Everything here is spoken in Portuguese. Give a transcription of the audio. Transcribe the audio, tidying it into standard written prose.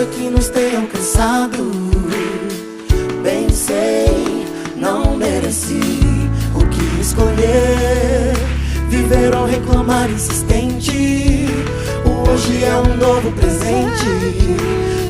possa que nos tenha alcançado. Bem sei, não mereci o que escolher. Viver ou reclamar insistente, o hoje é um novo presente.